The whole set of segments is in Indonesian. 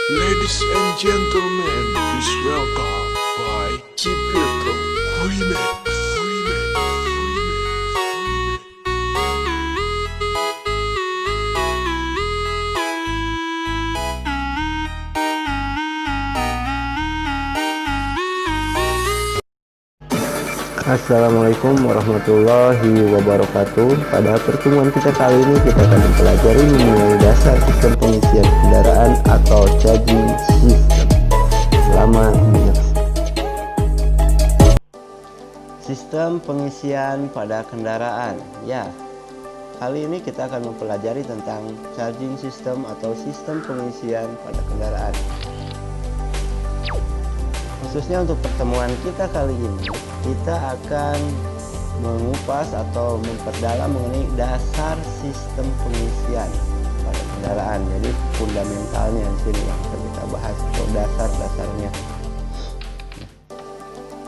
Ladies and gentlemen, please welcome by Cipirto Remix. Assalamualaikum warahmatullahi wabarakatuh. Pada pertemuan kita kali ini kita akan mempelajari mengenai dasar sistem pengisian kendaraan atau charging system. Selamat menyaksikan. Sistem pengisian pada kendaraan. Ya, kali ini kita akan mempelajari tentang charging system atau sistem pengisian pada kendaraan. Khususnya untuk pertemuan kita kali ini, kita akan mengupas atau memperdalam mengenai dasar sistem pengisian pada kendaraan. Jadi fundamentalnya di sini yang kita bahas atau dasar-dasarnya.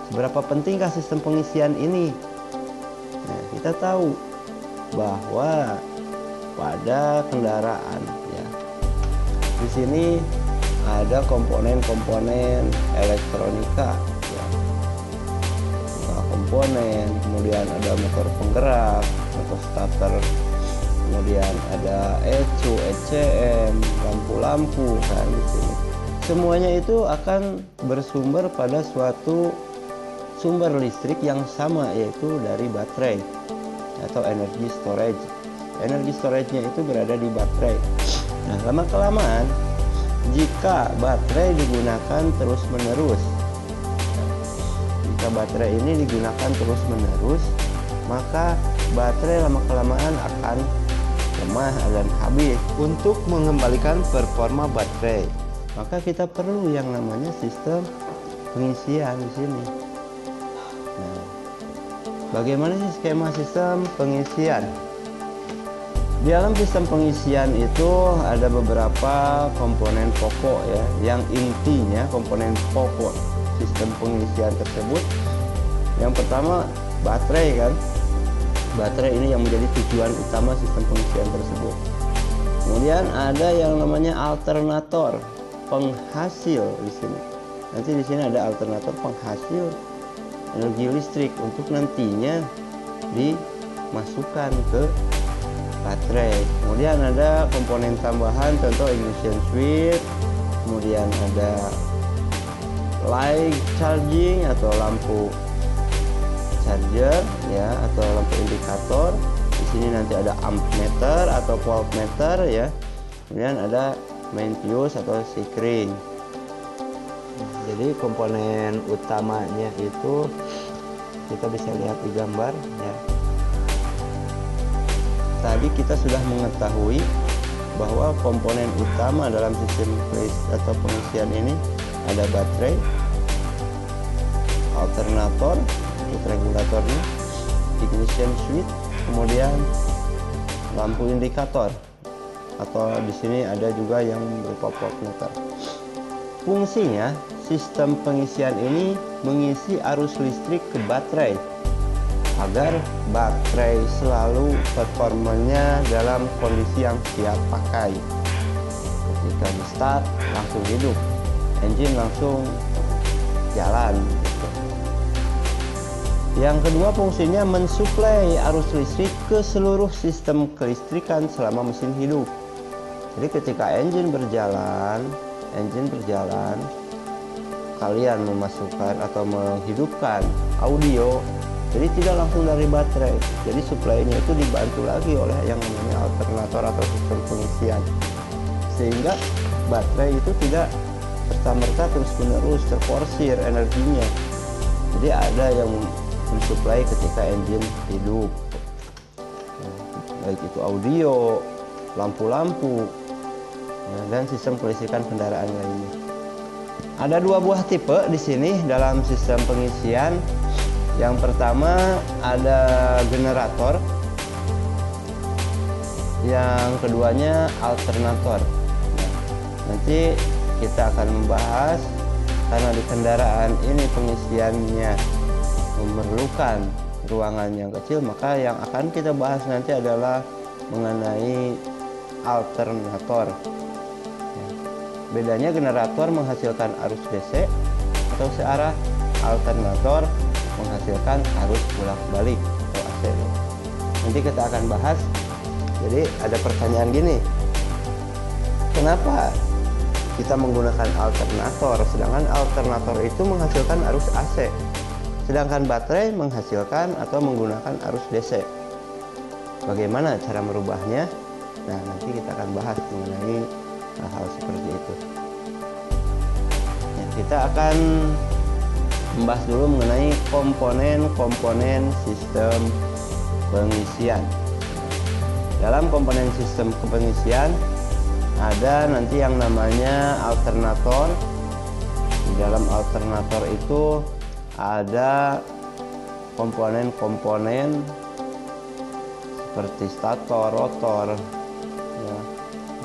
Seberapa pentingkah sistem pengisian ini? Nah, kita tahu bahwa pada kendaraan, ya, di sini ada komponen-komponen elektronika, ya. Komponen, kemudian ada motor penggerak atau starter, kemudian ada ECU, ECM, lampu-lampu kan di sini. Semuanya itu akan bersumber pada suatu sumber listrik yang sama, yaitu dari baterai atau energy storage. Energy storage-nya itu berada di baterai. Nah, lama-kelamaan jika baterai digunakan terus-menerus, jika baterai ini digunakan terus-menerus, maka baterai lama-kelamaan akan lemah dan habis. Untuk mengembalikan performa baterai, maka kita perlu yang namanya sistem pengisian di sini. Nah, bagaimana sih skema sistem pengisian? Di dalam sistem pengisian itu ada beberapa komponen pokok, ya, yang intinya komponen pokok sistem pengisian tersebut. Yang pertama baterai, kan. Baterai ini yang menjadi tujuan utama sistem pengisian tersebut. Kemudian ada yang namanya alternator penghasil di sini. Nanti di sini ada alternator penghasil energi listrik untuk nantinya dimasukkan ke baterai. Kemudian ada komponen tambahan, contoh ignition switch, kemudian ada light charging atau lampu charger, ya, atau lampu indikator. Di sini nanti ada ammeter atau voltmeter, ya. Kemudian ada main fuse atau sikring. Jadi komponen utamanya itu kita bisa lihat di gambar, ya. Tadi kita sudah mengetahui bahwa komponen utama dalam sistem atau pengisian ini ada baterai, alternator untuk regulatornya, ignition switch, kemudian lampu indikator, atau di sini ada juga yang berupa voltmeter. Fungsinya sistem pengisian ini mengisi arus listrik ke baterai agar baterai selalu performanya dalam kondisi yang siap pakai. Ketika di start langsung hidup, engine langsung jalan, gitu. Yang kedua, fungsinya mensuplai arus listrik ke seluruh sistem kelistrikan selama mesin hidup. Jadi ketika engine berjalan, kalian memasukkan atau menghidupkan audio, jadi tidak langsung dari baterai. Jadi suplainya itu dibantu lagi oleh yang namanya alternator atau sistem pengisian, sehingga baterai itu tidak serta-merta terus-menerus terporsir energinya. Jadi ada yang mensuplai ketika engine hidup, baik itu audio, lampu-lampu, ya, dan sistem kelistrikan kendaraan lainnya. Ada dua buah tipe di sini dalam sistem pengisian. Yang pertama ada generator, yang keduanya alternator. Nah, nanti kita akan membahas, karena di kendaraan ini pengisiannya memerlukan ruangan yang kecil, maka yang akan kita bahas nanti adalah mengenai alternator. Bedanya generator menghasilkan arus DC atau searah, alternator menghasilkan arus bolak-balik atau AC. Nanti kita akan bahas. Jadi ada pertanyaan gini, kenapa kita menggunakan alternator sedangkan alternator itu menghasilkan arus AC, sedangkan baterai menghasilkan atau menggunakan arus DC? Bagaimana cara merubahnya? Nah, nanti kita akan bahas mengenai hal seperti itu. Ya, kita akan membahas dulu mengenai komponen-komponen sistem pengisian. Dalam komponen sistem pengisian ada nanti yang namanya alternator. Di dalam alternator itu ada komponen-komponen seperti stator, rotor, ya,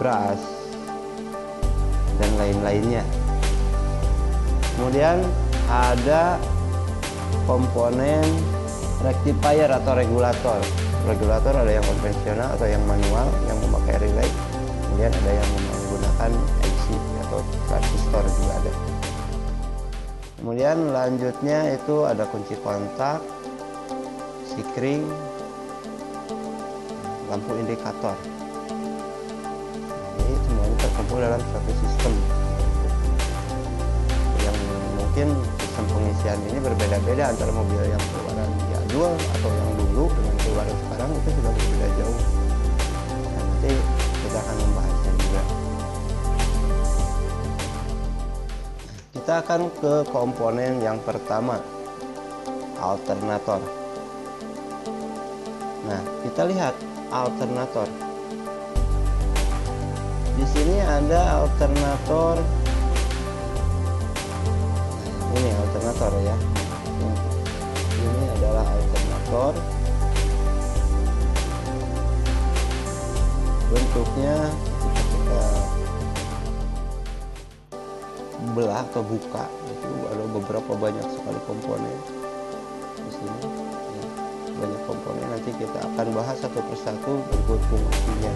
brush, dan lain-lainnya. Kemudian ada komponen rectifier atau regulator. Regulator ada yang konvensional atau yang manual yang memakai relay. Kemudian ada yang menggunakan AC atau transistor juga ada. Kemudian lanjutnya itu ada kunci kontak, sikring, lampu indikator. Ini semuanya terkumpul dalam suatu sistem. Yang mungkin sistem pengisian ini berbeda-beda antara mobil yang keluaran jadul atau yang dulu dengan keluaran sekarang itu sudah berbeda jauh. Nah, nanti kita akan membahasnya juga. Kita akan ke komponen yang pertama, alternator. Nah, kita lihat alternator. Di sini ada alternator. Nah, ini alternator ya. Ini adalah alternator. Bentuknya kita belah atau buka itu ada beberapa banyak sekali komponen di sini ya, banyak komponen. Nanti kita akan bahas satu persatu berikut fungsinya.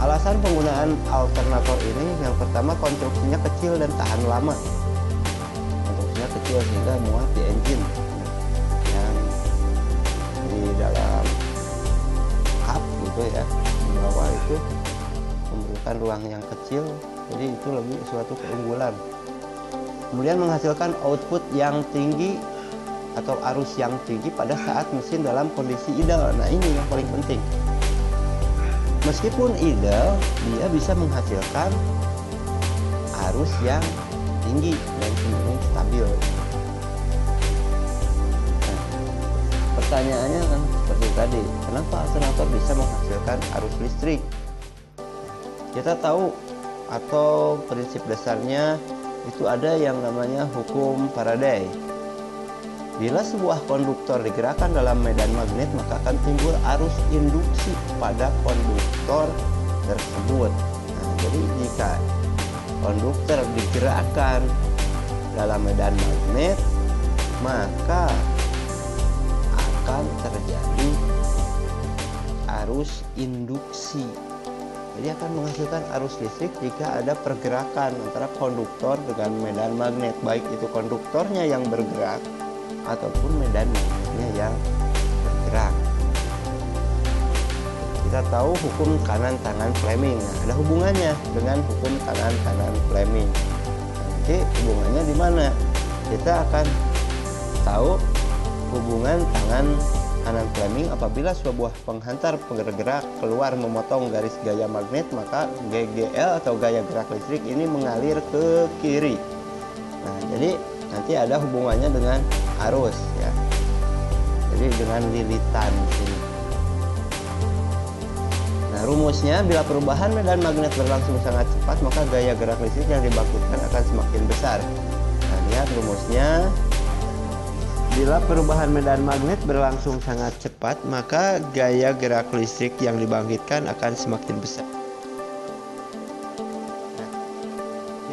Alasan penggunaan alternator ini yang pertama, konstruksinya kecil dan tahan lama. Konstruksinya kecil sehingga muat di engine ya, yang di dalam kap gitu ya, di bawah itu memerlukan ruang yang kecil. Jadi itu lebih suatu keunggulan. Kemudian menghasilkan output yang tinggi atau arus yang tinggi pada saat mesin dalam kondisi idle. Nah, ini yang paling penting. Meskipun idle, dia bisa menghasilkan arus yang tinggi dan cenderung stabil. Nah, pertanyaannya kan seperti tadi, kenapa alternator bisa menghasilkan arus listrik? Kita tahu atau prinsip dasarnya itu ada yang namanya hukum Faraday. Bila sebuah konduktor digerakkan dalam medan magnet, maka akan timbul arus induksi pada konduktor tersebut. Nah, jadi jika konduktor digerakkan dalam medan magnet, maka akan terjadi arus induksi. Jadi akan menghasilkan arus listrik jika ada pergerakan antara konduktor dengan medan magnet, baik itu konduktornya yang bergerak ataupun medan magnetnya yang bergerak. Kita tahu hukum kanan tangan Fleming. Nah, ada hubungannya dengan hukum kanan tangan Fleming. Nanti hubungannya di mana? Kita akan tahu hubungan tangan kanan Fleming apabila sebuah penghantar bergerak keluar memotong garis gaya magnet, maka GGL atau gaya gerak listrik ini mengalir ke kiri. Nah, jadi nanti ada hubungannya dengan arus ya. Jadi dengan lilitan sini. Nah, rumusnya bila perubahan medan magnet berlangsung sangat cepat, maka gaya gerak listrik yang dibangkitkan akan semakin besar. Nah, lihat rumusnya. Bila perubahan medan magnet berlangsung sangat cepat, maka gaya gerak listrik yang dibangkitkan akan semakin besar. Nah,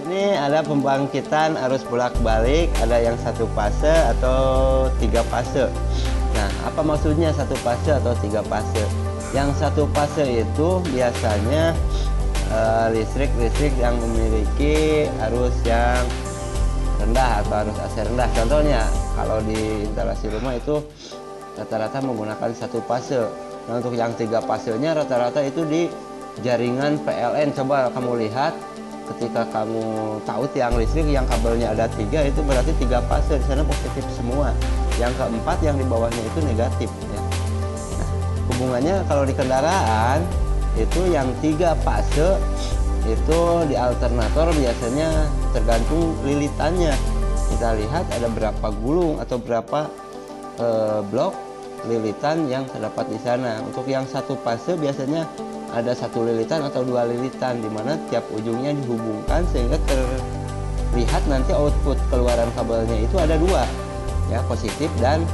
ini ada pembangkitan arus bolak-balik, ada yang satu fase atau tiga fase. Nah, apa maksudnya satu fase atau tiga fase? Yang satu fase itu biasanya listrik yang memiliki arus yang rendah atau arus AC rendah. Contohnya kalau di instalasi rumah itu rata-rata menggunakan 1 fase. Nah, untuk yang 3 fasenya rata-rata itu di jaringan PLN. Coba kamu lihat ketika kamu tahu tiang listrik yang kabelnya ada 3, itu berarti 3 fase, di sana positif semua. Yang keempat yang di bawahnya itu negatif ya. Nah, hubungannya kalau di kendaraan itu yang 3 fase itu di alternator biasanya tergantung lilitannya. Kita lihat ada berapa gulung atau berapa blok lilitan yang terdapat di sana. Untuk yang 1 fase biasanya ada 1 lilitan atau 2 lilitan, di mana tiap ujungnya dihubungkan sehingga terlihat nanti output keluaran kabelnya itu ada 2 ya, positif dan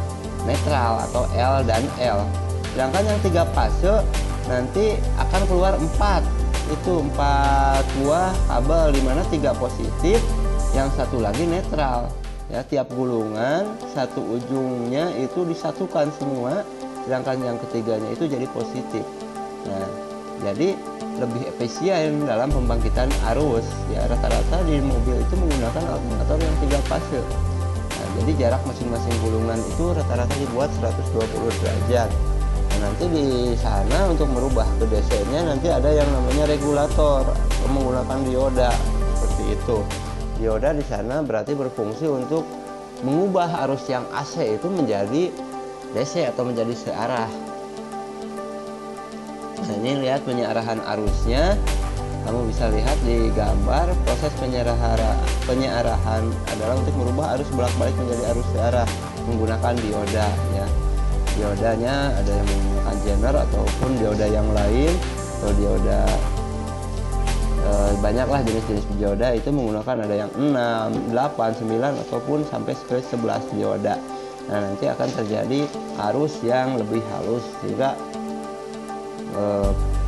netral atau L dan L. Sedangkan yang 3 fase nanti akan keluar 4 buah kabel, di mana 3 positif, yang 1 lagi netral ya. Tiap gulungan 1 ujungnya itu disatukan semua, sedangkan yang ketiganya itu jadi positif. Nah, jadi lebih efisien dalam pembangkitan arus ya. Rata-rata di mobil itu menggunakan alternator yang 3 fase. Nah, jadi jarak masing-masing gulungan itu rata-rata dibuat 120 derajat. Nah, nanti di sana untuk merubah ke DC-nya nanti ada yang namanya regulator menggunakan dioda seperti itu. Dioda di sana berarti berfungsi untuk mengubah arus yang AC itu menjadi DC atau menjadi searah. Nah, ini lihat penyerahan arusnya. Kamu bisa lihat di gambar proses penyerahan adalah untuk merubah arus bolak-balik menjadi arus searah menggunakan dioda ya. Diodanya ada yang menggunakan Zener ataupun dioda yang lain, atau dioda banyaklah jenis-jenis dioda itu menggunakan, ada yang 6, 8, 9 ataupun sampai ke 11 dioda. Nah, nanti akan terjadi arus yang lebih halus sehingga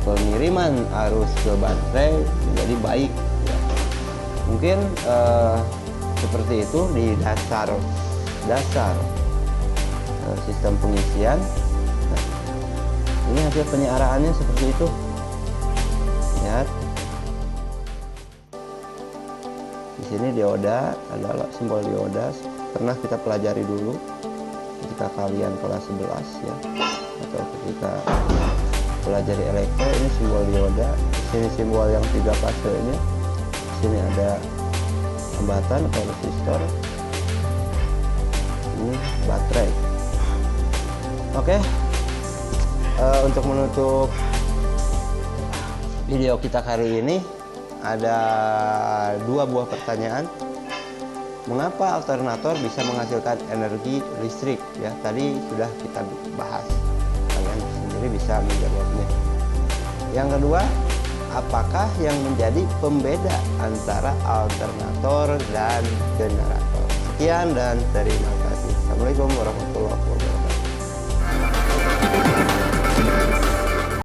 pengiriman arus ke baterai menjadi baik ya. Mungkin seperti itu di dasar sistem pengisian. Nah, ini hasil penyarahannya seperti itu. Lihat. Di sini dioda adalah simbol dioda. Pernah kita pelajari dulu ketika kalian kelas 11 ya, atau ketika pelajari elektro. Ini simbol dioda. Di sini simbol yang 3 fase ini. Di sini ada hambatan atau resistor. Ini baterai. Oke, untuk menutup video kita kali ini ada 2 buah pertanyaan. Mengapa alternator bisa menghasilkan energi listrik ya? Tadi sudah kita bahas, kalian sendiri bisa menjawabnya. Yang kedua, apakah yang menjadi pembeda antara alternator dan generator? Sekian dan terima kasih. Assalamualaikum warahmatullahi wabarakatuh.